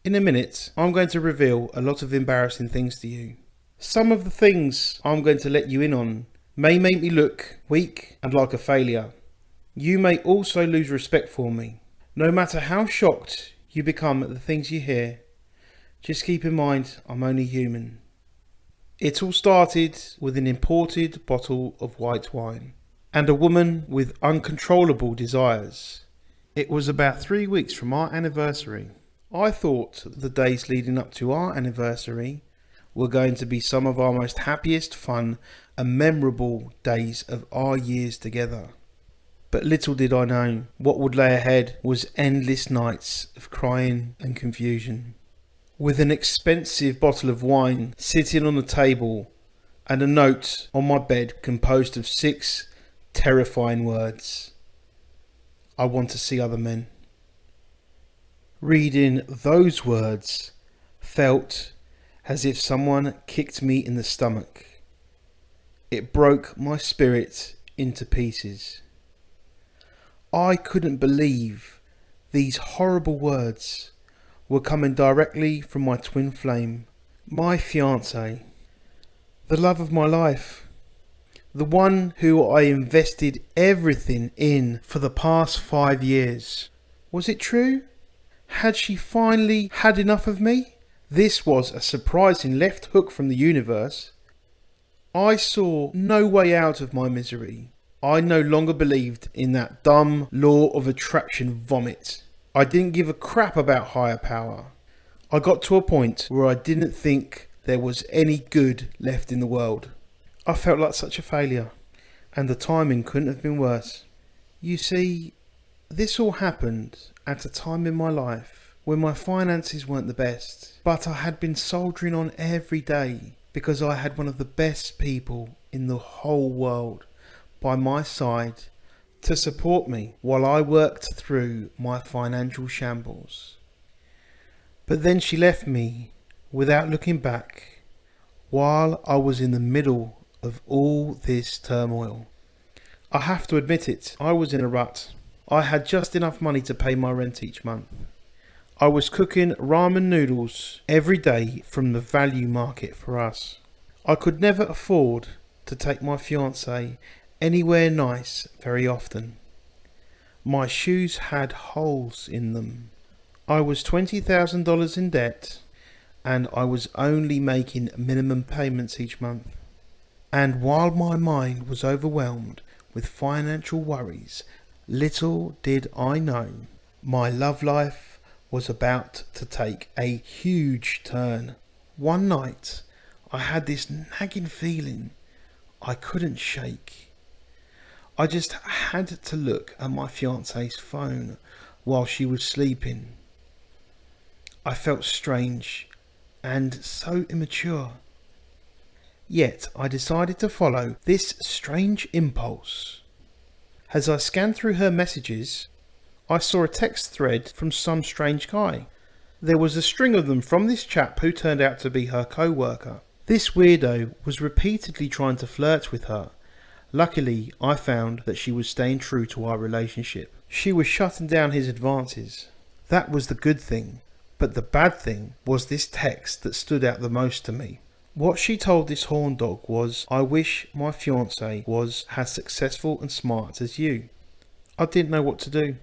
In a minute, I'm going to reveal a lot of embarrassing things to you. Some of the things I'm going to let you in on may make me look weak and like a failure. You may also lose respect for me. No matter how shocked you become at the things you hear, just keep in mind I'm only human. It all started with an imported bottle of white wine and a woman with uncontrollable desires. It was about 3 weeks from our anniversary. I thought the days leading up to our anniversary were going to be some of our most happiest, fun and memorable days of our years together. But little did I know, what would lay ahead was endless nights of crying and confusion. With an expensive bottle of wine sitting on the table and a note on my bed composed of 6 terrifying words. I want to see other men. Reading those words felt as if someone kicked me in the stomach. It broke my spirit into pieces. I couldn't believe these horrible words were coming directly from my twin flame, my fiancé, the love of my life, the one who I invested everything in for the past 5 years. Was it true? Had she finally had enough of me? This was a surprising left hook from the universe. I saw no way out of my misery. I no longer believed in that dumb law of attraction vomit. I didn't give a crap about higher power. I got to a point where I didn't think there was any good left in the world. I felt like such a failure, and the timing couldn't have been worse. You see, this all happened at a time in my life when my finances weren't the best, but I had been soldiering on every day because I had one of the best people in the whole world by my side to support me while I worked through my financial shambles. But then she left me without looking back while I was in the middle of all this turmoil. I have to admit it, I was in a rut. I had just enough money to pay my rent each month. I was cooking ramen noodles every day from the value market for us. I could never afford to take my fiancée anywhere nice very often. My shoes had holes in them. I was $20,000 in debt, and I was only making minimum payments each month. And while my mind was overwhelmed with financial worries, little did I know my love life was about to take a huge turn. One night, I had this nagging feeling I couldn't shake. I just had to look at my fiancée's phone while she was sleeping. I felt strange and so immature. Yet I decided to follow this strange impulse. As I scanned through her messages, I saw a text thread from some strange guy. There was a string of them from this chap who turned out to be her co-worker. This weirdo was repeatedly trying to flirt with her. Luckily, I found that she was staying true to our relationship. She was shutting down his advances. That was the good thing. But the bad thing was this text that stood out the most to me. What she told this horn dog was, I wish my fiancé was as successful and smart as you. I didn't know what to do.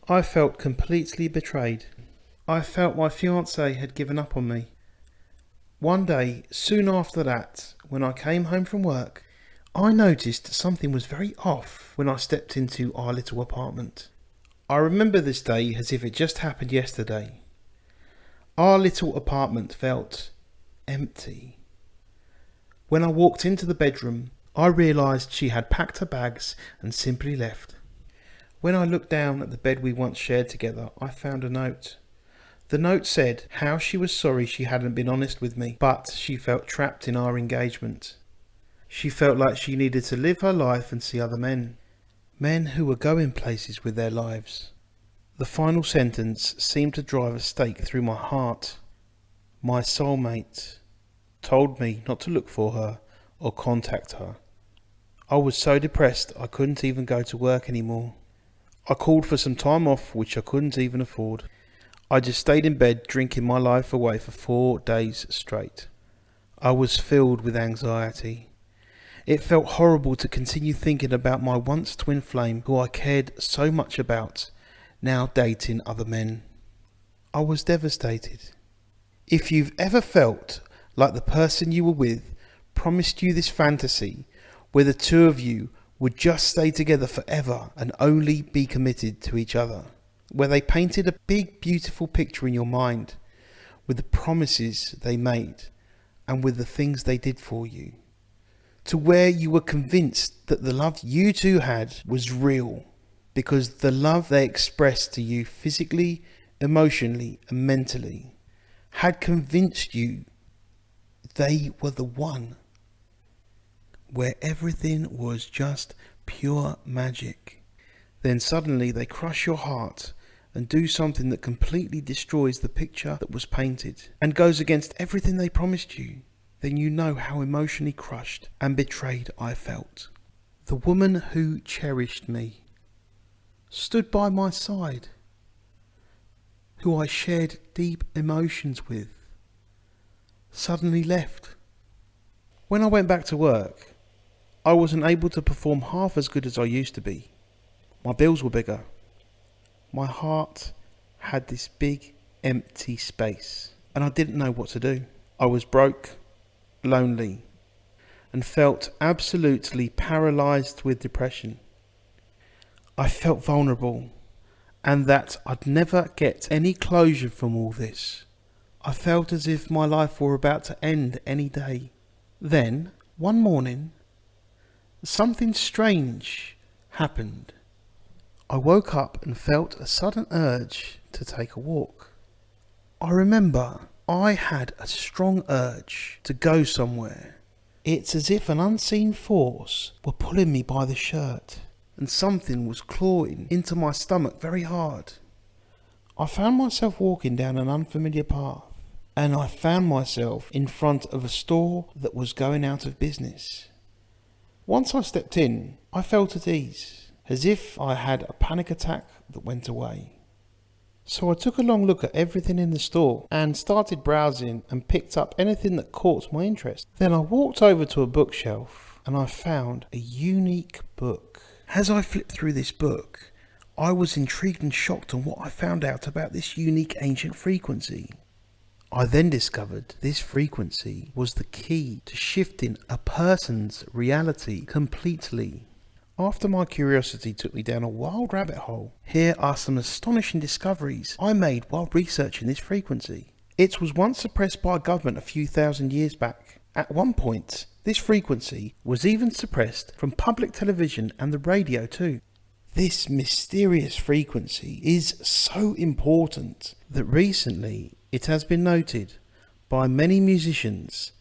I felt completely betrayed. I felt my fiancé had given up on me. One day, soon after that, when I came home from work, I noticed something was very off when I stepped into our little apartment. I remember this day as if it just happened yesterday. Our little apartment felt empty. When I walked into the bedroom, I realised she had packed her bags and simply left. When I looked down at the bed we once shared together, I found a note. The note said how she was sorry she hadn't been honest with me, but she felt trapped in our engagement. She felt like she needed to live her life and see other men. Men who were going places with their lives. The final sentence seemed to drive a stake through my heart. My soulmate told me not to look for her or contact her. I was so depressed I couldn't even go to work anymore. I called for some time off which I couldn't even afford. I just stayed in bed drinking my life away for 4 days straight. I was filled with anxiety. It felt horrible to continue thinking about my once twin flame who I cared so much about, now dating other men. I was devastated. If you've ever felt like the person you were with promised you this fantasy where the two of you would just stay together forever and only be committed to each other, where they painted a big beautiful picture in your mind with the promises they made and with the things they did for you, to where you were convinced that the love you two had was real because the love they expressed to you physically, emotionally and mentally had convinced you they were the one, where everything was just pure magic. Then suddenly they crush your heart and do something that completely destroys the picture that was painted and goes against everything they promised you. Then you know how emotionally crushed and betrayed I felt. The woman who cherished me, stood by my side, who I shared deep emotions with, suddenly left. When I went back to work, I wasn't able to perform half as good as I used to be. My bills were bigger. My heart had this big empty space and I didn't know what to do. I was broke, lonely, and felt absolutely paralysed with depression. I felt vulnerable and that I'd never get any closure from all this. I felt as if my life were about to end any day. Then, one morning, something strange happened. I woke up and felt a sudden urge to take a walk. I remember I had a strong urge to go somewhere. It's as if an unseen force were pulling me by the shirt and something was clawing into my stomach very hard. I found myself walking down an unfamiliar path and I found myself in front of a store that was going out of business. Once I stepped in, I felt at ease, as if I had a panic attack that went away. So I took a long look at everything in the store and started browsing and picked up anything that caught my interest. Then I walked over to a bookshelf and I found a unique book. As I flipped through this book, I was intrigued and shocked on what I found out about this unique ancient frequency. I then discovered this frequency was the key to shifting a person's reality completely. After my curiosity took me down a wild rabbit hole, here are some astonishing discoveries I made while researching this frequency. It was once suppressed by a government a few thousand years back. At one point, this frequency was even suppressed from public television and the radio too. This mysterious frequency is so important that recently it has been noted by many musicians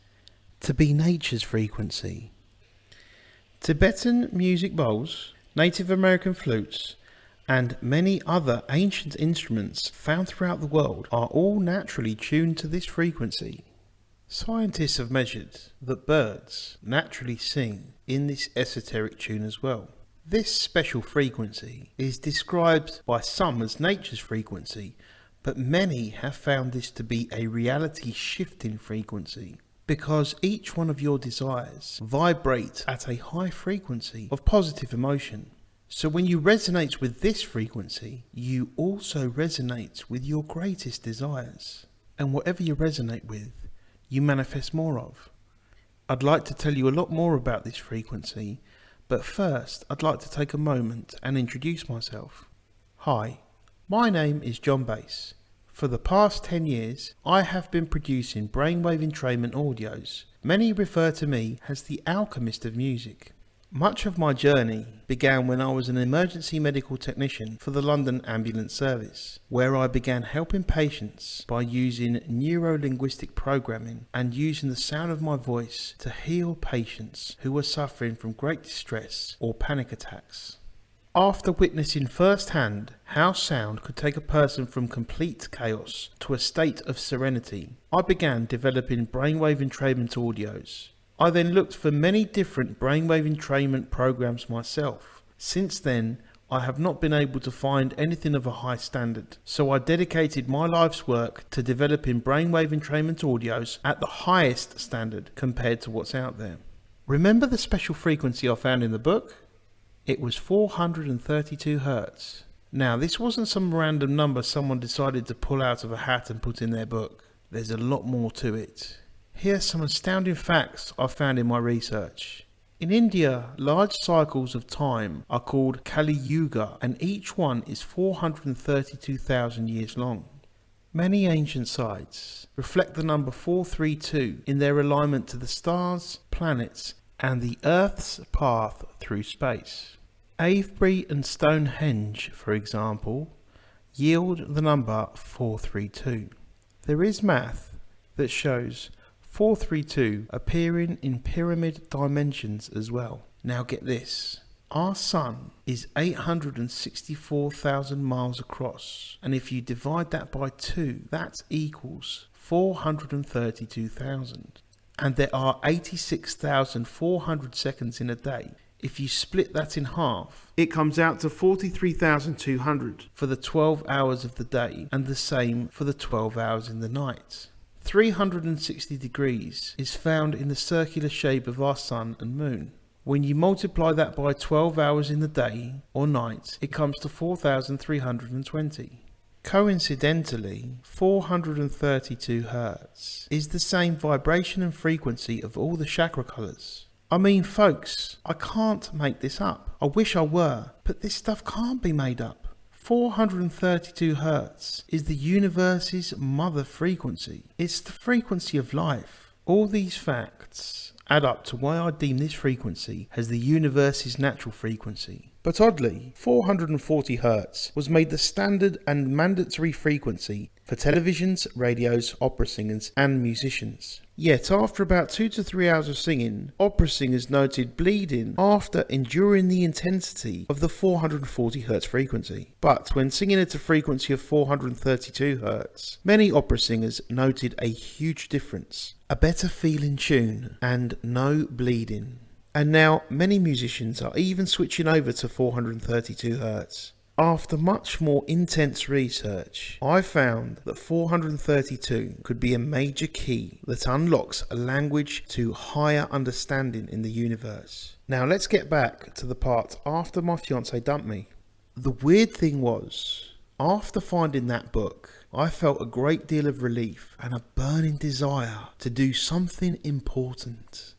to be nature's frequency. Tibetan music bowls, Native American flutes, and many other ancient instruments found throughout the world are all naturally tuned to this frequency. Scientists have measured that birds naturally sing in this esoteric tune as well. This special frequency is described by some as nature's frequency, but many have found this to be a reality shifting frequency, because each one of your desires vibrate at a high frequency of positive emotion. So when you resonate with this frequency, you also resonate with your greatest desires. And whatever you resonate with, you manifest more of. I'd like to tell you a lot more about this frequency, but first I'd like to take a moment and introduce myself. Hi, my name is John Bass. For the past 10 years, I have been producing brainwave entrainment audios. Many refer to me as the alchemist of music. Much of my journey began when I was an emergency medical technician for the London Ambulance Service, where I began helping patients by using neuro-linguistic programming and using the sound of my voice to heal patients who were suffering from great distress or panic attacks. After witnessing firsthand how sound could take a person from complete chaos to a state of serenity, I began developing brainwave entrainment audios. I then looked for many different brainwave entrainment programs myself. Since then, I have not been able to find anything of a high standard, so I dedicated my life's work to developing brainwave entrainment audios at the highest standard compared to what's out there. Remember the special frequency I found in the book? It was 432 Hertz. Now, this wasn't some random number someone decided to pull out of a hat and put in their book. There's a lot more to it. Here's some astounding facts I found in my research. In India, large cycles of time are called Kali Yuga, and each one is 432,000 years long. Many ancient sites reflect the number 432 in their alignment to the stars, planets, and the Earth's path through space. Avebury and Stonehenge, for example, yield the number 432. There is math that shows 432 appearing in pyramid dimensions as well. Now get this. Our sun is 864,000 miles across, and if you divide that by 2, that equals 432,000. And there are 86,400 seconds in a day. If you split that in half, it comes out to 43,200 for the 12 hours of the day, and the same for the 12 hours in the night. 360 degrees is found in the circular shape of our sun and moon. When you multiply that by 12 hours in the day or night, it comes to 4,320. Coincidentally, 432 Hertz is the same vibration and frequency of all the chakra colours. I mean, folks, I can't make this up. I wish I were, but this stuff can't be made up. 432 Hertz is the universe's mother frequency. It's the frequency of life. All these facts add up to why I deem this frequency as the universe's natural frequency. But oddly, 440 Hertz was made the standard and mandatory frequency for televisions, radios, opera singers and musicians. Yet after about 2 to 3 hours of singing, opera singers noted bleeding after enduring the intensity of the 440 Hertz frequency. But when singing at a frequency of 432 Hertz, many opera singers noted a huge difference. A better feeling tune and no bleeding. And now many musicians are even switching over to 432 Hertz. After much more intense research, I found that 432 could be a major key that unlocks a language to higher understanding in the universe. Now let's get back to the part after my fiancée dumped me. The weird thing was, after finding that book, I felt a great deal of relief and a burning desire to do something important.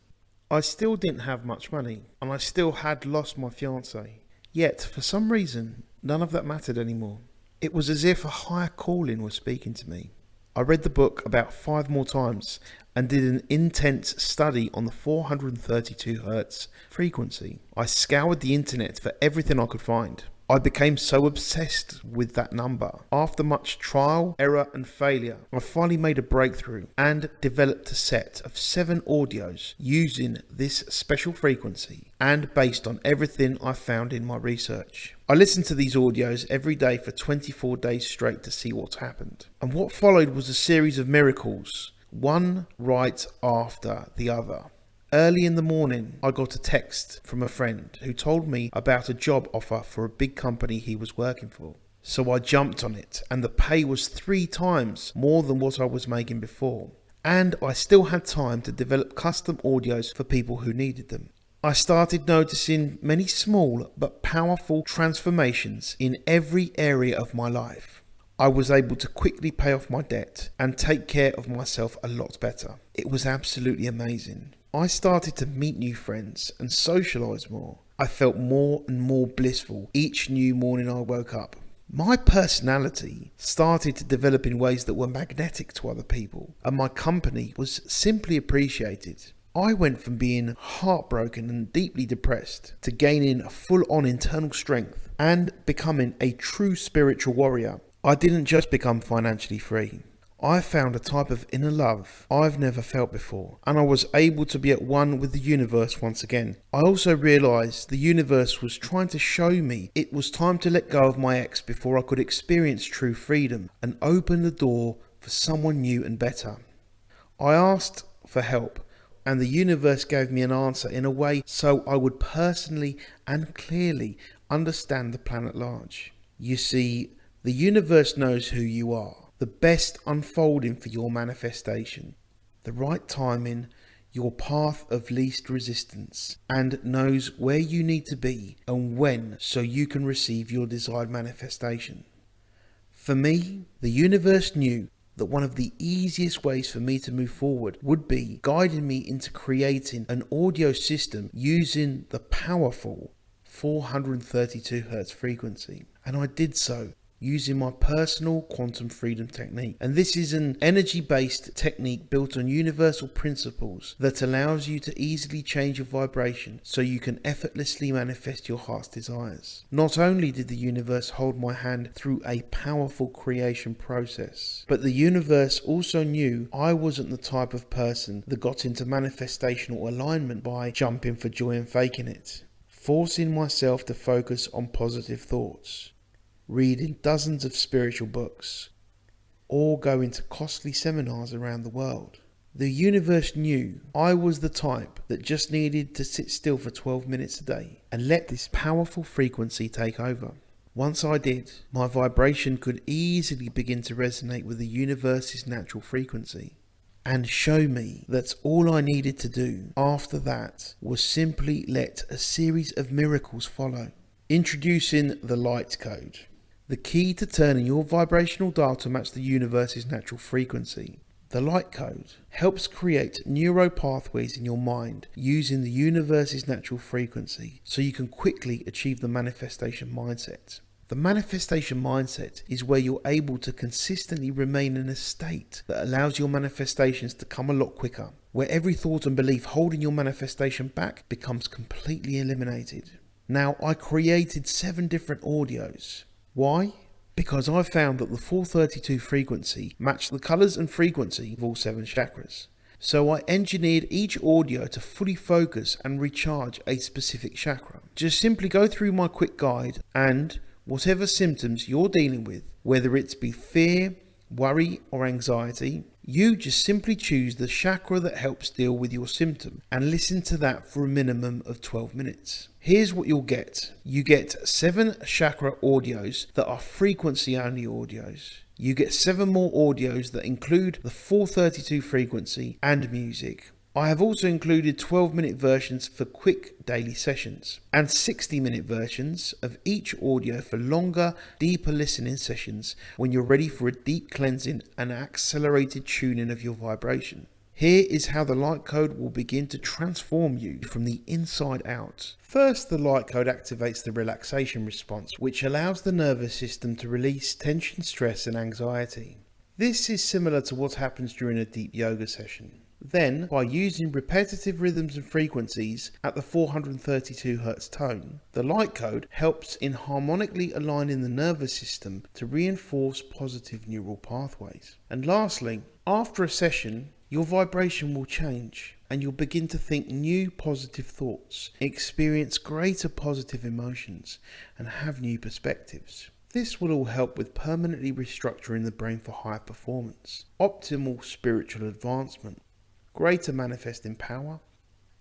I still didn't have much money, and I still had lost my fiancée. Yet, for some reason, none of that mattered anymore. It was as if a higher calling was speaking to me. I read the book about 5 more times and did an intense study on the 432 Hertz frequency. I scoured the internet for everything I could find. I became so obsessed with that number. After much trial, error and failure, I finally made a breakthrough and developed a set of 7 audios using this special frequency and based on everything I found in my research. I listened to these audios every day for 24 days straight to see what happened. And what followed was a series of miracles, one right after the other. Early in the morning, I got a text from a friend who told me about a job offer for a big company he was working for. So I jumped on it, and the pay was 3 times more than what I was making before. And I still had time to develop custom audios for people who needed them. I started noticing many small but powerful transformations in every area of my life. I was able to quickly pay off my debt and take care of myself a lot better. It was absolutely amazing. I started to meet new friends and socialise more. I felt more and more blissful each new morning I woke up. My personality started to develop in ways that were magnetic to other people, and my company was simply appreciated. I went from being heartbroken and deeply depressed to gaining a full-on internal strength and becoming a true spiritual warrior. I didn't just become financially free. I found a type of inner love I've never felt before, and I was able to be at one with the universe once again. I also realised the universe was trying to show me it was time to let go of my ex before I could experience true freedom and open the door for someone new and better. I asked for help, and the universe gave me an answer in a way so I would personally and clearly understand the planet large. You see, the universe knows who you are, the best unfolding for your manifestation, the right timing, your path of least resistance, and knows where you need to be and when so you can receive your desired manifestation. For me, the universe knew that one of the easiest ways for me to move forward would be guiding me into creating an audio system using the powerful 432 Hertz frequency. And I did so using my personal quantum freedom technique. And this is an energy-based technique built on universal principles that allows you to easily change your vibration so you can effortlessly manifest your heart's desires. Not only did the universe hold my hand through a powerful creation process, but the universe also knew I wasn't the type of person that got into manifestational alignment by jumping for joy and faking it, forcing myself to focus on positive thoughts, reading dozens of spiritual books, or going to costly seminars around the world. The universe knew I was the type that just needed to sit still for 12 minutes a day and let this powerful frequency take over. Once I did, my vibration could easily begin to resonate with the universe's natural frequency and show me that all I needed to do after that was simply let a series of miracles follow. Introducing the light code. The key to turning your vibrational dial to match the universe's natural frequency. The light code helps create neuro pathways in your mind using the universe's natural frequency so you can quickly achieve the manifestation mindset. The manifestation mindset is where you're able to consistently remain in a state that allows your manifestations to come a lot quicker, where every thought and belief holding your manifestation back becomes completely eliminated. Now, I created 7 different audios. Why? Because I found that the 432 frequency matched the colours and frequency of all 7 chakras. So I engineered each audio to fully focus and recharge a specific chakra. Just simply go through my quick guide and whatever symptoms you're dealing with, whether it be fear, worry or anxiety, you just simply choose the chakra that helps deal with your symptom and listen to that for a minimum of 12 minutes. Here's what you'll get. You get 7 chakra audios that are frequency only audios. You get 7 more audios that include the 432 frequency and music. I have also included 12-minute versions for quick daily sessions and 60-minute versions of each audio for longer, deeper listening sessions when you're ready for a deep cleansing and accelerated tuning of your vibration. Here is how the light code will begin to transform you from the inside out. First, the light code activates the relaxation response, which allows the nervous system to release tension, stress and anxiety. This is similar to what happens during a deep yoga session. Then, by using repetitive rhythms and frequencies at the 432 Hz tone, the light code helps in harmonically aligning the nervous system to reinforce positive neural pathways. And lastly, after a session, your vibration will change and you'll begin to think new positive thoughts, experience greater positive emotions, and have new perspectives. This will all help with permanently restructuring the brain for higher performance, optimal spiritual advancement, greater manifesting power,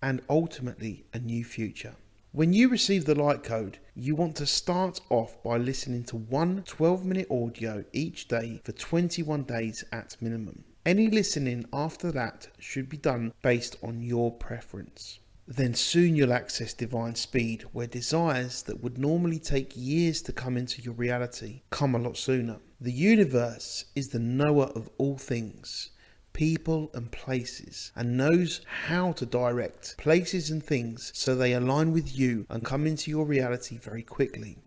and ultimately a new future. When you receive the light code, you want to start off by listening to one 12-minute audio each day for 21 days at minimum. Any listening after that should be done based on your preference. Then soon you'll access divine speed, where desires that would normally take years to come into your reality come a lot sooner. The universe is the knower of all things, people and places, and knows how to direct places and things so they align with you and come into your reality very quickly.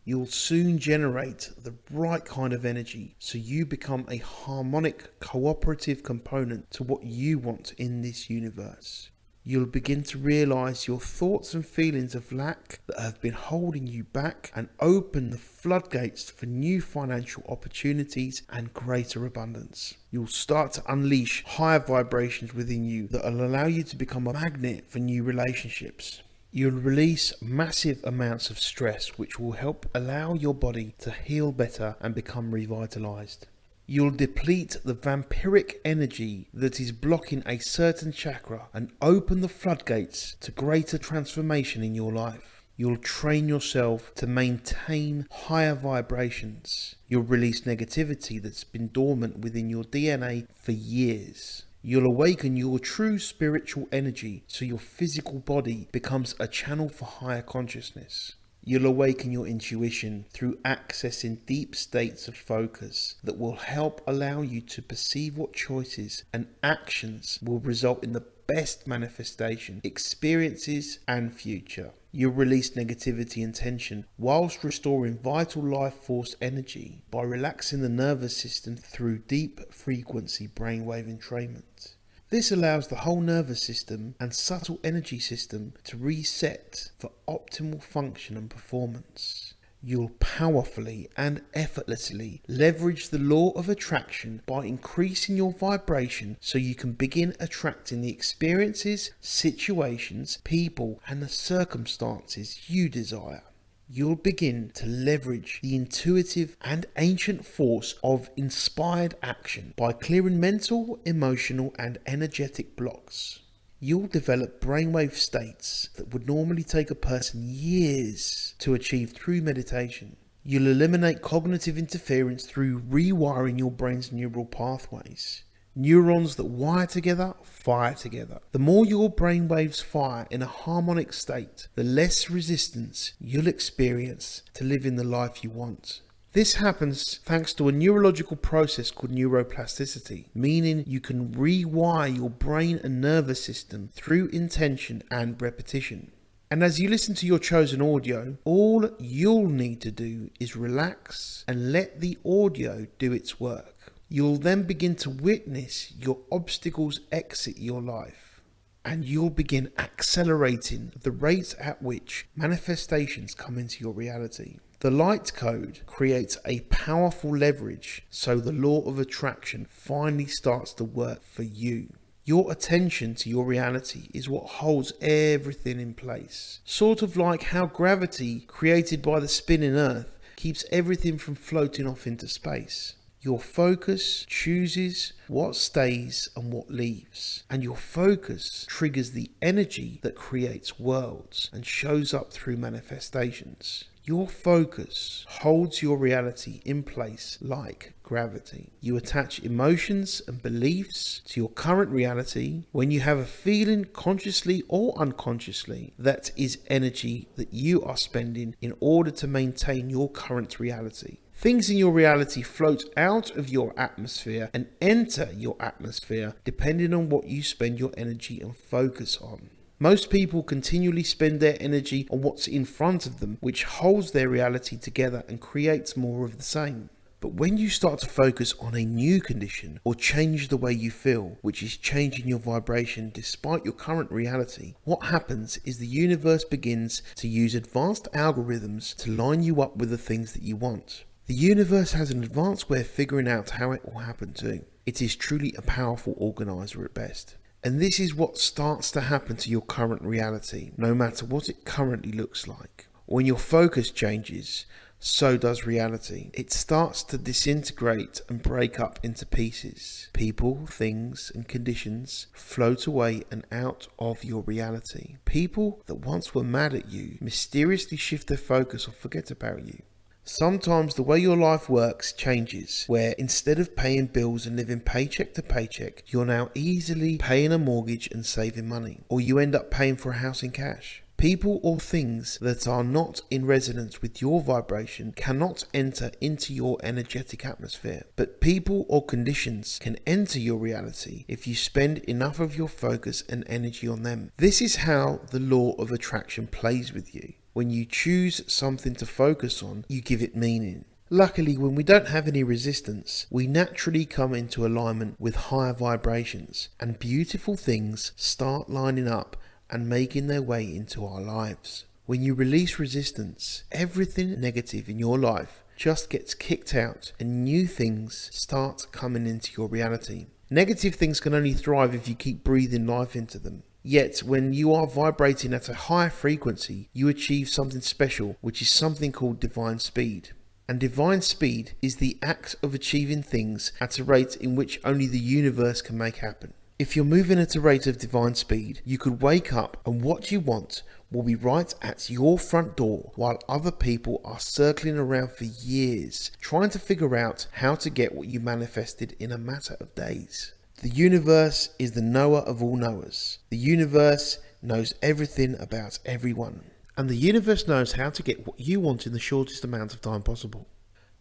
You'll soon generate the right kind of energy so you become a harmonic, cooperative component to what you want in this universe. You'll begin to realize your thoughts and feelings of lack that have been holding you back and open the floodgates for new financial opportunities and greater abundance. You'll start to unleash higher vibrations within you that will allow you to become a magnet for new relationships. You'll release massive amounts of stress, which will help allow your body to heal better and become revitalized. You'll deplete the vampiric energy that is blocking a certain chakra and open the floodgates to greater transformation in your life. You'll train yourself to maintain higher vibrations. You'll release negativity that's been dormant within your DNA for years. You'll awaken your true spiritual energy so your physical body becomes a channel for higher consciousness. You'll awaken your intuition through accessing deep states of focus that will help allow you to perceive what choices and actions will result in the best manifestation, experiences and future. You'll release negativity and tension whilst restoring vital life force energy by relaxing the nervous system through deep frequency brainwave entrainment. This allows the whole nervous system and subtle energy system to reset for optimal function and performance. You'll powerfully and effortlessly leverage the law of attraction by increasing your vibration so you can begin attracting the experiences, situations, people, and the circumstances you desire. You'll begin to leverage the intuitive and ancient force of inspired action by clearing mental, emotional, and energetic blocks. You'll develop brainwave states that would normally take a person years to achieve through meditation. You'll eliminate cognitive interference through rewiring your brain's neural pathways. Neurons that wire together, fire together. The more your brain waves fire in a harmonic state, the less resistance you'll experience to living the life you want. This happens thanks to a neurological process called neuroplasticity, meaning you can rewire your brain and nervous system through intention and repetition. And as you listen to your chosen audio, all you'll need to do is relax and let the audio do its work. You'll then begin to witness your obstacles exit your life, and you'll begin accelerating the rate at which manifestations come into your reality. The light code creates a powerful leverage, so the law of attraction finally starts to work for you. Your attention to your reality is what holds everything in place. Sort of like how gravity, created by the spinning earth, keeps everything from floating off into space. Your focus chooses what stays and what leaves. And your focus triggers the energy that creates worlds and shows up through manifestations. Your focus holds your reality in place like gravity. You attach emotions and beliefs to your current reality. When you have a feeling, consciously or unconsciously, that is energy that you are spending in order to maintain your current reality. Things in your reality float out of your atmosphere and enter your atmosphere depending on what you spend your energy and focus on. Most people continually spend their energy on what's in front of them, which holds their reality together and creates more of the same. But when you start to focus on a new condition or change the way you feel, which is changing your vibration despite your current reality, what happens is the universe begins to use advanced algorithms to line you up with the things that you want. The universe has an advanced way of figuring out how it will happen too. It is truly a powerful organizer at best. And this is what starts to happen to your current reality, no matter what it currently looks like. When your focus changes, so does reality. It starts to disintegrate and break up into pieces. People, things, and conditions float away and out of your reality. People that once were mad at you mysteriously shift their focus or forget about you. Sometimes the way your life works changes, where instead of paying bills and living paycheck to paycheck, you're now easily paying a mortgage and saving money, or you end up paying for a house in cash. People or things that are not in resonance with your vibration cannot enter into your energetic atmosphere, but people or conditions can enter your reality if you spend enough of your focus and energy on them. This is how the law of attraction plays with you. When you choose something to focus on, you give it meaning. Luckily, when we don't have any resistance, we naturally come into alignment with higher vibrations, and beautiful things start lining up and making their way into our lives. When you release resistance, everything negative in your life just gets kicked out and new things start coming into your reality. Negative things can only thrive if you keep breathing life into them. Yet, when you are vibrating at a higher frequency, you achieve something special, which is something called divine speed. And divine speed is the act of achieving things at a rate in which only the universe can make happen. If you're moving at a rate of divine speed, you could wake up and what you want will be right at your front door while other people are circling around for years trying to figure out how to get what you manifested in a matter of days. The universe is the knower of all knowers. The universe knows everything about everyone. And the universe knows how to get what you want in the shortest amount of time possible.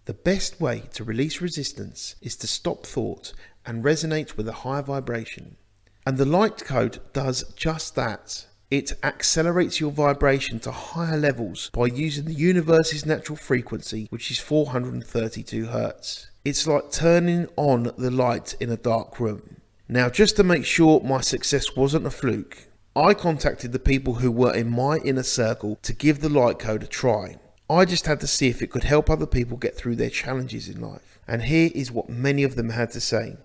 The best way to release resistance is to stop thought and resonate with a higher vibration. And the light code does just that. It accelerates your vibration to higher levels by using the universe's natural frequency, which is 432 Hertz. It's like turning on the light in a dark room. Now, just to make sure my success wasn't a fluke, I contacted the people who were in my inner circle to give the light code a try. I just had to see if it could help other people get through their challenges in life. And here is what many of them had to say.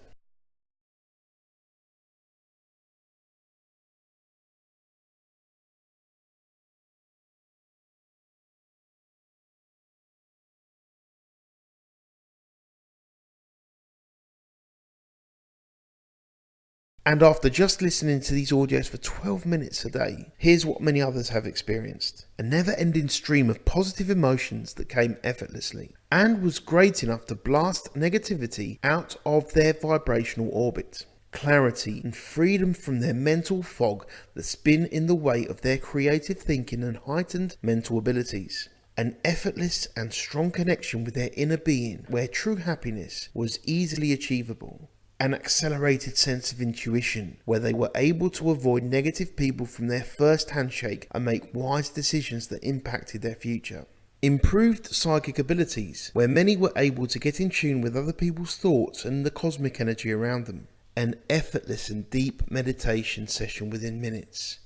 And after just listening to these audios for 12 minutes a day, here's what many others have experienced. A never-ending stream of positive emotions that came effortlessly and was great enough to blast negativity out of their vibrational orbit. Clarity and freedom from their mental fog that's been in the way of their creative thinking and heightened mental abilities. An effortless and strong connection with their inner being where true happiness was easily achievable. An accelerated sense of intuition where they were able to avoid negative people from their first handshake and make wise decisions that impacted their future. Improved psychic abilities where many were able to get in tune with other people's thoughts and the cosmic energy around them. An effortless and deep meditation session within minutes.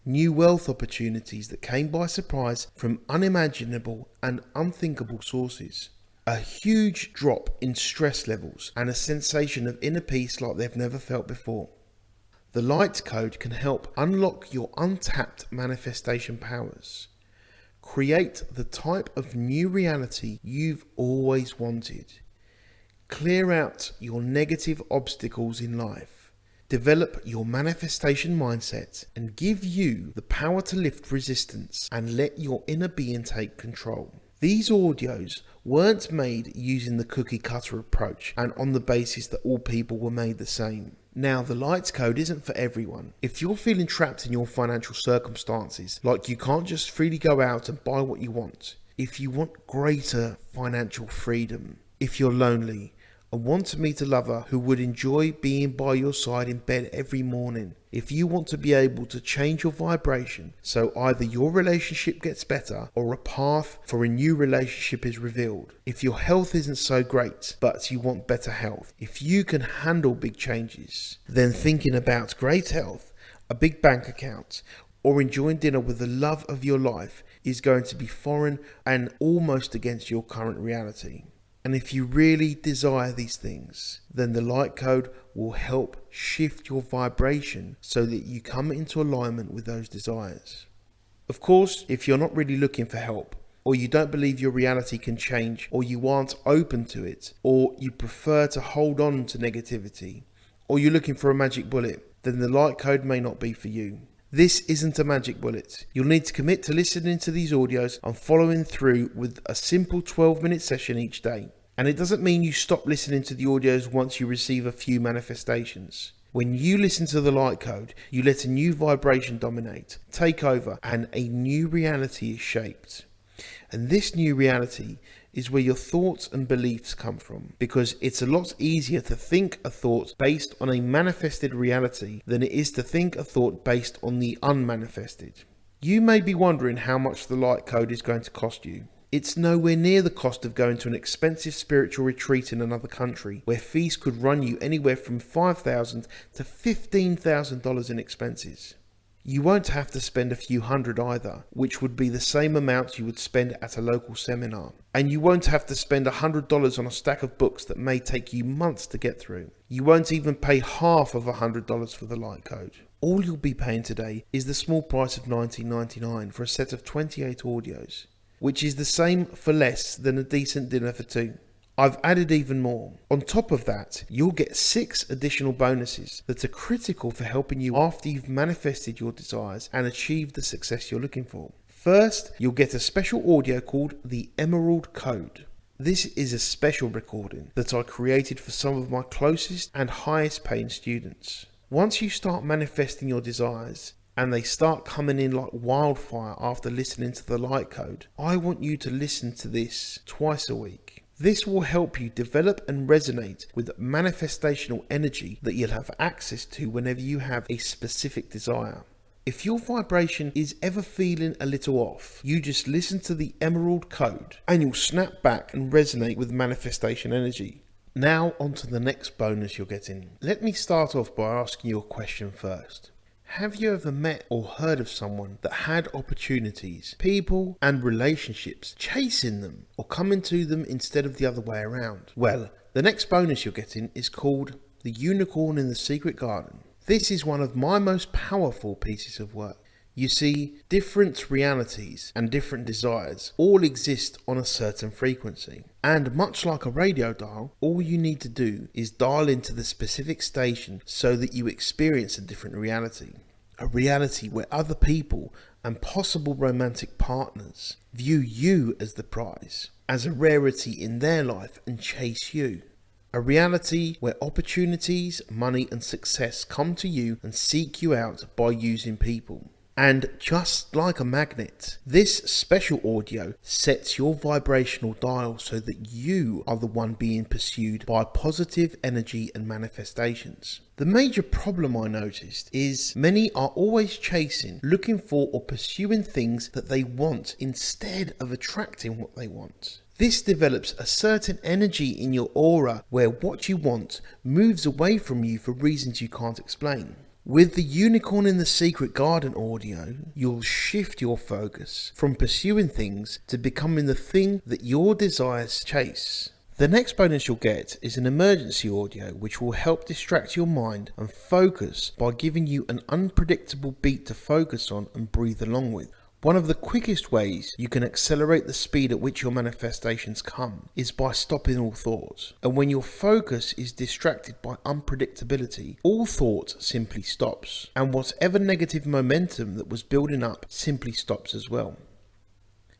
New wealth opportunities that came by surprise from unimaginable and unthinkable sources. A huge drop in stress levels and a sensation of inner peace like they've never felt before. The light code can help unlock your untapped manifestation powers. Create the type of new reality you've always wanted. Clear out your negative obstacles in life. Develop your manifestation mindset and give you the power to lift resistance and let your inner being take control. These audios weren't made using the cookie cutter approach and on the basis that all people were made the same. Now, the light code isn't for everyone. If you're feeling trapped in your financial circumstances, like you can't just freely go out and buy what you want, if you want greater financial freedom, if you're lonely and want to meet a lover who would enjoy being by your side in bed every morning, if you want to be able to change your vibration so either your relationship gets better or a path for a new relationship is revealed, if your health isn't so great but you want better health, if you can handle big changes, then thinking about great health, a big bank account, or enjoying dinner with the love of your life is going to be foreign and almost against your current reality. And if you really desire these things, then the light code will help shift your vibration so that you come into alignment with those desires. Of course, if you're not really looking for help, or you don't believe your reality can change, or you aren't open to it, or you prefer to hold on to negativity, or you're looking for a magic bullet, then the light code may not be for you. This isn't a magic bullet. You'll need to commit to listening to these audios and following through with a simple 12-minute session each day. And it doesn't mean you stop listening to the audios once you receive a few manifestations. When you listen to the light code, you let a new vibration dominate, take over, and a new reality is shaped. And this new reality is where your thoughts and beliefs come from, because it's a lot easier to think a thought based on a manifested reality than it is to think a thought based on the unmanifested. You may be wondering how much the light code is going to cost you. It's nowhere near the cost of going to an expensive spiritual retreat in another country, where fees could run you anywhere from $5,000 to $15,000 in expenses. You won't have to spend a few hundred either, which would be the same amount you would spend at a local seminar. And you won't have to spend $100 on a stack of books that may take you months to get through. You won't even pay half of $100 for the light code. All you'll be paying today is the small price of $19.99 for a set of 28 audios, which is the same for less than a decent dinner for two. I've added even more. On top of that, you'll get 6 additional bonuses that are critical for helping you after you've manifested your desires and achieved the success you're looking for. First, you'll get a special audio called the Emerald Code. This is a special recording that I created for some of my closest and highest paying students. Once you start manifesting your desires, and they start coming in like wildfire after listening to the light code, I want you to listen to this twice a week. This will help you develop and resonate with manifestational energy that you'll have access to whenever you have a specific desire. If your vibration is ever feeling a little off, you just listen to the Emerald Code and you'll snap back and resonate with manifestation energy. Now on to the next bonus you're getting. Let me start off by asking you a question first. Have you ever met or heard of someone that had opportunities, people and relationships chasing them or coming to them instead of the other way around? Well, the next bonus you're getting is called the Unicorn in the Secret Garden. This is one of my most powerful pieces of work. You see, different realities and different desires all exist on a certain frequency. And much like a radio dial, all you need to do is dial into the specific station so that you experience a different reality. A reality where other people and possible romantic partners view you as the prize, as a rarity in their life and chase you. A reality where opportunities, money and success come to you and seek you out by using people. And just like a magnet, this special audio sets your vibrational dial so that you are the one being pursued by positive energy and manifestations. The major problem I noticed is many are always chasing, looking for or pursuing things that they want instead of attracting what they want. This develops a certain energy in your aura where what you want moves away from you for reasons you can't explain. With the Unicorn in the Secret Garden audio, you'll shift your focus from pursuing things to becoming the thing that your desires chase. The next bonus you'll get is an emergency audio which will help distract your mind and focus by giving you an unpredictable beat to focus on and breathe along with. One of the quickest ways you can accelerate the speed at which your manifestations come is by stopping all thoughts. And when your focus is distracted by unpredictability, all thought simply stops. And whatever negative momentum that was building up simply stops as well.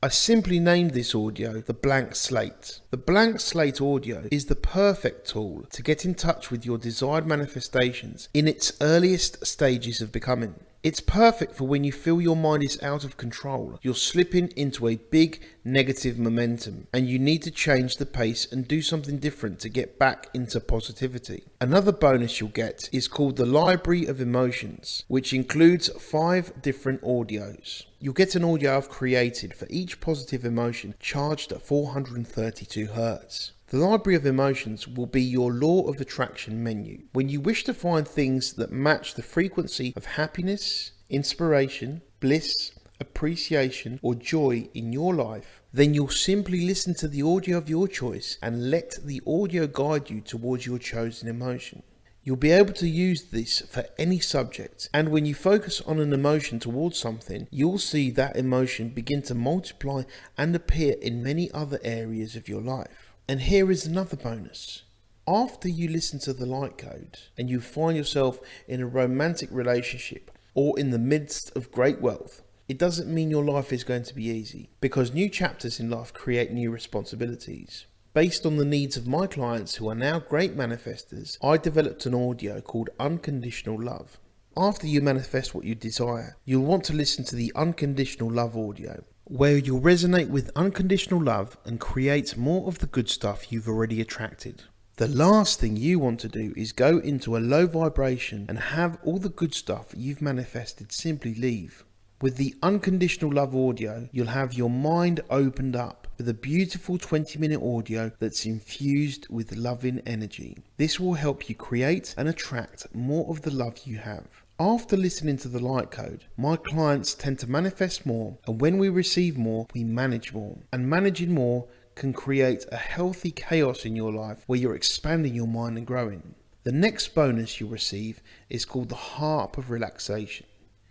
I simply named this audio the Blank Slate. The Blank Slate audio is the perfect tool to get in touch with your desired manifestations in its earliest stages of becoming. It's perfect for when you feel your mind is out of control, you're slipping into a big negative momentum, and you need to change the pace and do something different to get back into positivity. Another bonus you'll get is called the Library of Emotions, which includes 5 different audios. You'll get an audio I've created for each positive emotion charged at 432 Hertz. The Library of Emotions will be your law of attraction menu. When you wish to find things that match the frequency of happiness, inspiration, bliss, appreciation or joy in your life, then you'll simply listen to the audio of your choice and let the audio guide you towards your chosen emotion. You'll be able to use this for any subject, and when you focus on an emotion towards something, you'll see that emotion begin to multiply and appear in many other areas of your life. And here is another bonus. After you listen to the light code and you find yourself in a romantic relationship or in the midst of great wealth, it doesn't mean your life is going to be easy, because new chapters in life create new responsibilities. Based on the needs of my clients who are now great manifestors, I developed an audio called Unconditional Love. After you manifest what you desire, you'll want to listen to the Unconditional Love audio, where you'll resonate with unconditional love and create more of the good stuff you've already attracted. The last thing you want to do is go into a low vibration and have all the good stuff you've manifested simply leave. With the Unconditional Love audio, you'll have your mind opened up with a beautiful 20-minute audio that's infused with loving energy. This will help you create and attract more of the love you have. After listening to the light code, my clients tend to manifest more, and when we receive more, we manage more. And managing more can create a healthy chaos in your life where you're expanding your mind and growing. The next bonus you'll receive is called the Harp of Relaxation.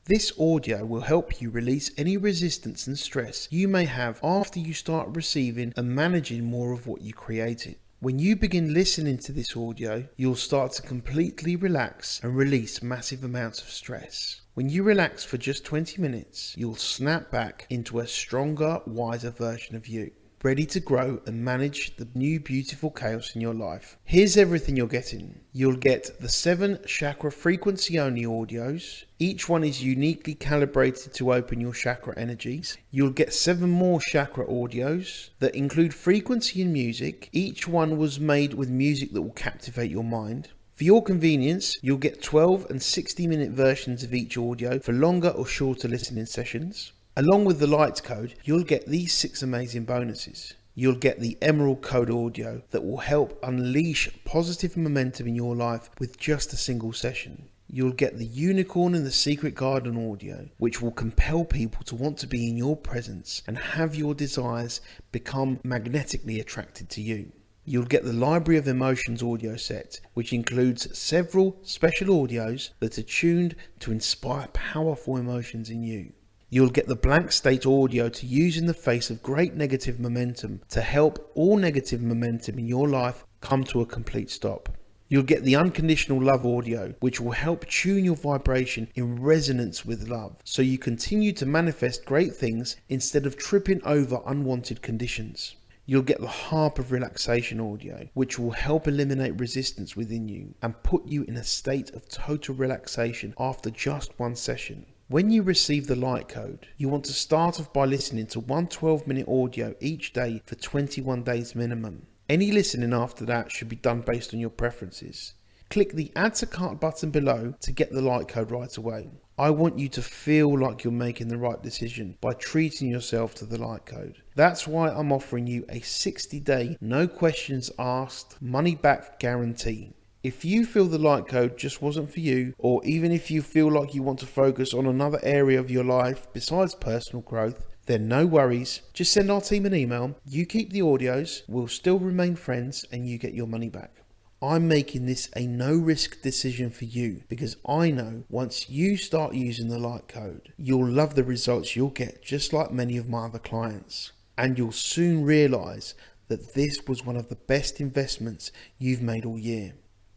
This audio will help you release any resistance and stress you may have after you start receiving and managing more of what you created. When you begin listening to this audio, you'll start to completely relax and release massive amounts of stress. When you relax for just 20 minutes, you'll snap back into a stronger, wiser version of you, ready to grow and manage the new beautiful chaos in your life. Here's everything you're getting. You'll get the 7 chakra frequency only audios. Each one is uniquely calibrated to open your chakra energies. You'll get 7 more chakra audios that include frequency and music. Each one was made with music that will captivate your mind. For your convenience, you'll get 12 and 60-minute versions of each audio for longer or shorter listening sessions. Along with the light code, you'll get these 6 amazing bonuses. You'll get the Emerald Code audio that will help unleash positive momentum in your life with just a single session. You'll get the Unicorn and the Secret Garden audio, which will compel people to want to be in your presence and have your desires become magnetically attracted to you. You'll get the Library of Emotions audio set, which includes several special audios that are tuned to inspire powerful emotions in you. You'll get the Blank State audio to use in the face of great negative momentum to help all negative momentum in your life come to a complete stop. You'll get the Unconditional Love audio, which will help tune your vibration in resonance with love, so you continue to manifest great things instead of tripping over unwanted conditions. You'll get the Harp of Relaxation audio, which will help eliminate resistance within you and put you in a state of total relaxation after just one session. When you receive the light code, you want to start off by listening to one 12-minute audio each day for 21 days minimum. Any listening after that should be done based on your preferences. Click the Add to Cart button below to get the light code right away. I want you to feel like you're making the right decision by treating yourself to the light code. That's why I'm offering you a 60-day, no questions asked, money back guarantee. If you feel the light code just wasn't for you, or even if you feel like you want to focus on another area of your life besides personal growth, then no worries. Just send our team an email. You keep the audios, we'll still remain friends, and you get your money back. I'm making this a no-risk decision for you because I know once you start using the light code, you'll love the results you'll get, just like many of my other clients. And you'll soon realize that this was one of the best investments you've made all year.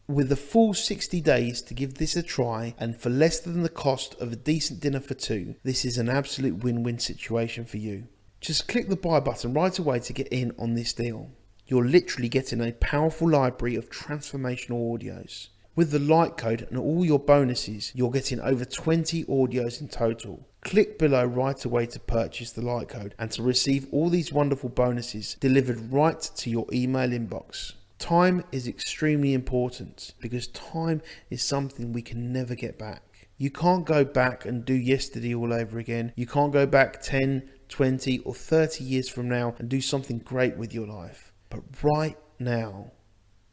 With the full 60 days to give this a try, and for less than the cost of a decent dinner for 2, this is an absolute win-win situation for you. Just click the buy button right away to get in on this deal. You're literally getting a powerful library of transformational audios. With the light code and all your bonuses, you're getting over 20 audios in total. Click below right away to purchase the light code and to receive all these wonderful bonuses delivered right to your email inbox. Time is extremely important because time is something we can never get back. You can't go back and do yesterday all over again. You can't go back 10, 20 or 30 years from now and do something great with your life. But right now,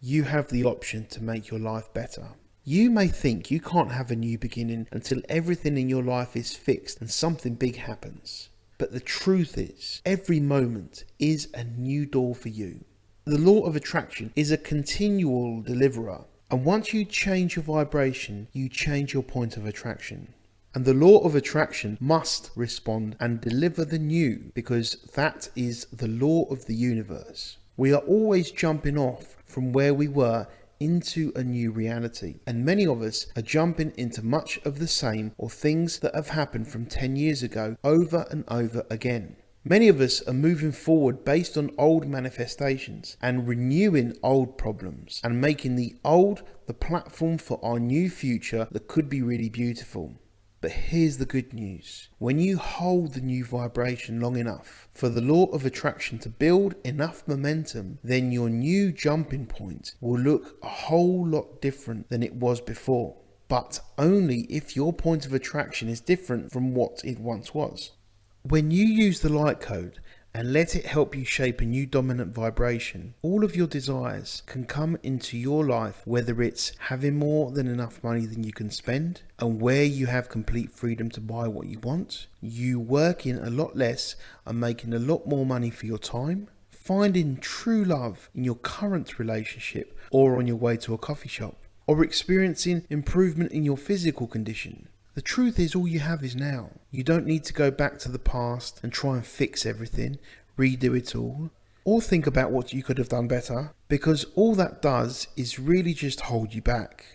you have the option to make your life better. You may think you can't have a new beginning until everything in your life is fixed and something big happens. But the truth is, every moment is a new door for you. The law of attraction is a continual deliverer, and once you change your vibration, you change your point of attraction. And the law of attraction must respond and deliver the new, because that is the law of the universe. We are always jumping off from where we were into a new reality, and many of us are jumping into much of the same or things that have happened from 10 years ago over and over again. Many of us are moving forward based on old manifestations and renewing old problems and making the old the platform for our new future that could be really beautiful. But here's the good news. When you hold the new vibration long enough for the law of attraction to build enough momentum, then your new jumping point will look a whole lot different than it was before. But only if your point of attraction is different from what it once was. When you use the light code and let it help you shape a new dominant vibration, all of your desires can come into your life, whether it's having more than enough money than you can spend, and where you have complete freedom to buy what you want, you working a lot less and making a lot more money for your time, finding true love in your current relationship or on your way to a coffee shop, or experiencing improvement in your physical condition. The truth is, all you have is now. You don't need to go back to the past and try and fix everything, redo it all. or think about what you could have done better, because all that does is really just hold you back.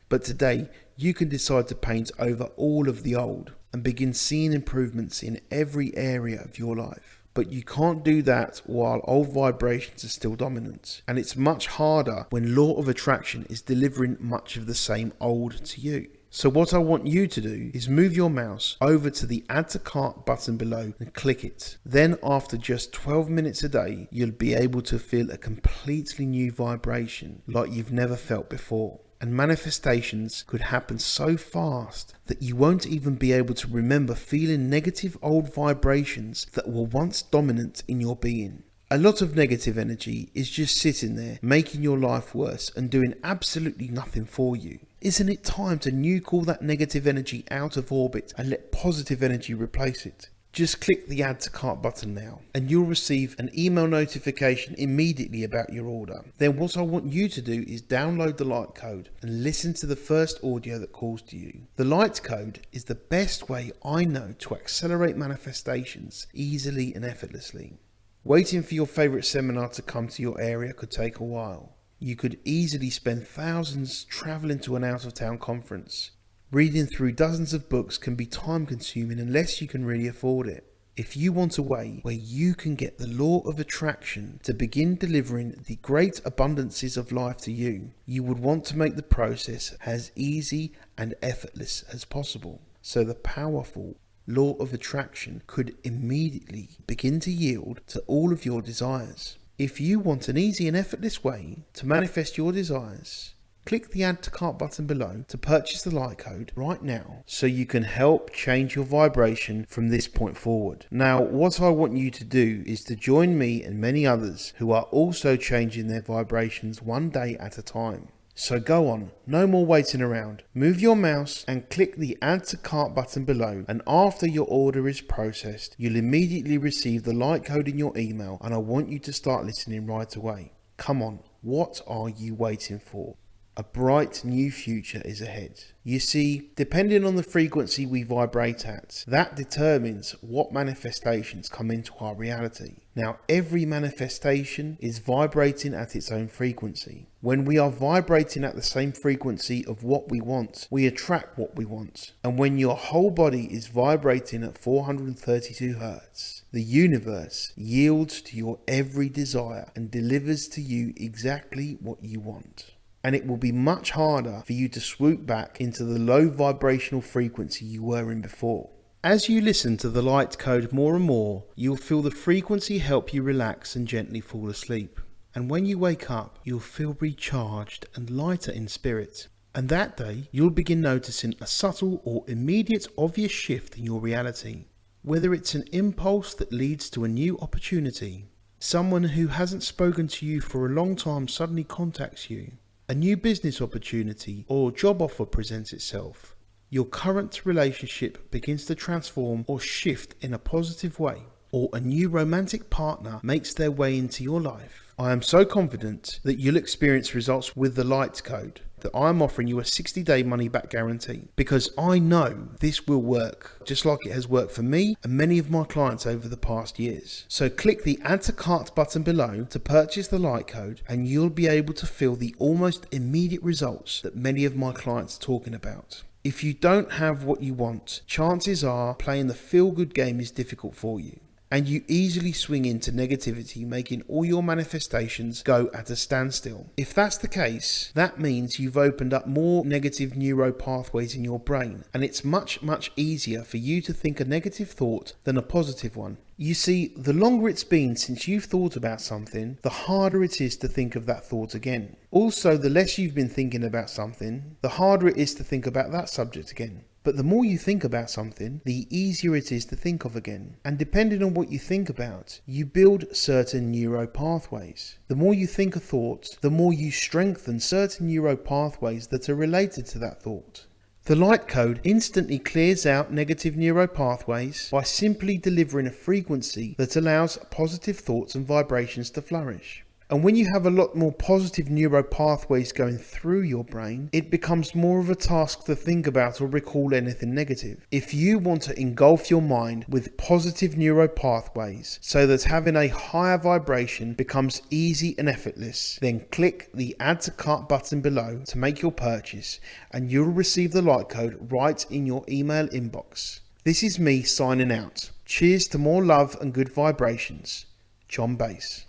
But today, you can decide to paint over all of the old and begin seeing improvements in every area of your life. But you can't do that while old vibrations are still dominant. And it's much harder when law of attraction is delivering much of the same old to you. So what I want you to do is move your mouse over to the add to cart button below and click it. Then after just 12 minutes a day, you'll be able to feel a completely new vibration like you've never felt before. And manifestations could happen so fast that you won't even be able to remember feeling negative old vibrations that were once dominant in your being. A lot of negative energy is just sitting there, making your life worse and doing absolutely nothing for you. Isn't it time to nuke all that negative energy out of orbit and let positive energy replace it? Just click the add to cart button now and you'll receive an email notification immediately about your order. Then what I want you to do is download the light code and listen to the first audio that calls to you. The light code is the best way I know to accelerate manifestations easily and effortlessly. Waiting for your favorite seminar to come to your area could take a while. You could easily spend thousands traveling to an out-of-town conference. Reading through dozens of books can be time consuming unless you can really afford it. If you want a way where you can get the law of attraction to begin delivering the great abundances of life to you, you would want to make the process as easy and effortless as possible. So the powerful law of attraction could immediately begin to yield to all of your desires. If you want an easy and effortless way to manifest your desires, click the add to cart button below to purchase the light code right now so you can help change your vibration from this point forward. Now, what I want you to do is to join me and many others who are also changing their vibrations one day at a time. So go on, no more waiting around. Move your mouse and click the add to cart button below, and after your order is processed, you'll immediately receive the light code in your email, and I want you to start listening right away. Come on, what are you waiting for? A bright new future is ahead. You see, depending on the frequency we vibrate at, that determines what manifestations come into our reality. Now, every manifestation is vibrating at its own frequency. When we are vibrating at the same frequency of what we want, we attract what we want. And when your whole body is vibrating at 432 Hertz, the universe yields to your every desire and delivers to you exactly what you want. And it will be much harder for you to swoop back into the low vibrational frequency you were in before. As you listen to the light code more and more, you'll feel the frequency help you relax and gently fall asleep. And when you wake up, you'll feel recharged and lighter in spirit. And that day, you'll begin noticing a subtle or immediate obvious shift in your reality. Whether it's an impulse that leads to a new opportunity, someone who hasn't spoken to you for a long time suddenly contacts you, a new business opportunity or job offer presents itself, your current relationship begins to transform or shift in a positive way, or a new romantic partner makes their way into your life, I am so confident that you'll experience results with the light code that I'm offering you a 60-day money-back guarantee, because I know this will work just like it has worked for me and many of my clients over the past years. So click the add to cart button below to purchase the light code, and you'll be able to feel the almost immediate results that many of my clients are talking about. If you don't have what you want, chances are playing the feel-good game is difficult for you, and you easily swing into negativity, making all your manifestations go at a standstill. If that's the case, that means you've opened up more negative neuro pathways in your brain, and it's much easier for you to think a negative thought than a positive one. You see, the longer it's been since you've thought about something, the harder it is to think of that thought again. Also, the less you've been thinking about something, the harder it is to think about that subject again. But the more you think about something, the easier it is to think of again. And depending on what you think about, you build certain neuro pathways. The more you think a thought, the more you strengthen certain neuro pathways that are related to that thought. The light code instantly clears out negative neuro pathways by simply delivering a frequency that allows positive thoughts and vibrations to flourish. And when you have a lot more positive neuro pathways going through your brain, it becomes more of a task to think about or recall anything negative. If you want to engulf your mind with positive neuro pathways so that having a higher vibration becomes easy and effortless, then click the Add to Cart button below to make your purchase, and you'll receive the light code right in your email inbox. This is me signing out. Cheers to more love and good vibrations. John Bass.